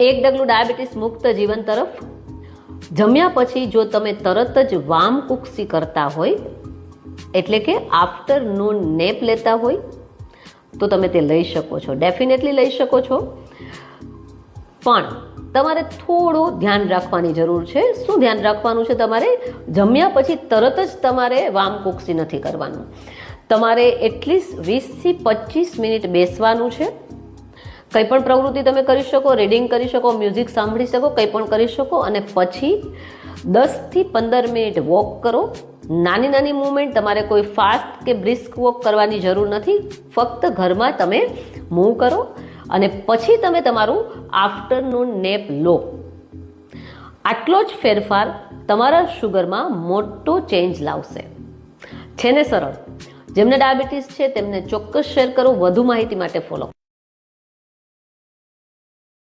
એક ડગલું ડાયાબિટીસ મુક્ત જીવન તરફ. જમ્યા પછી જો તમે તરત જ વામ કુક્ષી કરતા હોય, એટલે કે આફ્ટરનૂન નેપ લેતા હોય, તો તમે તે લઈ શકો છો, ડેફિનેટલી લઈ શકો છો. પણ તમારે થોડું ધ્યાન રાખવાની જરૂર છે. શું ધ્યાન રાખવાનું છે? તમારે જમ્યા પછી તરત જ તમારે વામ કુક્ષી નથી કરવાનું. તમારે એટલીસ્ટ 20 થી 25 મિનિટ બેસવાનું છે. કંઈ પણ પ્રવૃત્તિ તમે કરી શકો, રીડિંગ કરી શકો, મ્યુઝિક સાંભળી શકો, કંઈ પણ કરી શકો. અને પછી 10 થી 15 મિનિટ વોક કરો. નાની નાની મૂવમેન્ટ, તમારે કોઈ ફાસ્ટ કે બ્રિસ્ક વોક કરવાની જરૂર નથી. ફક્ત ઘરમાં તમે મૂવ કરો અને પછી તમે તમારું આફ્ટરનૂન નેપ લો. આટલો જ ફેરફાર તમારા શુગરમાં મોટો ચેન્જ લાવશે. છે ને સરળ? જેમને ડાયાબિટીસ છે તેમને ચોક્કસ શેર કરો. વધુ માહિતી માટે ફોલો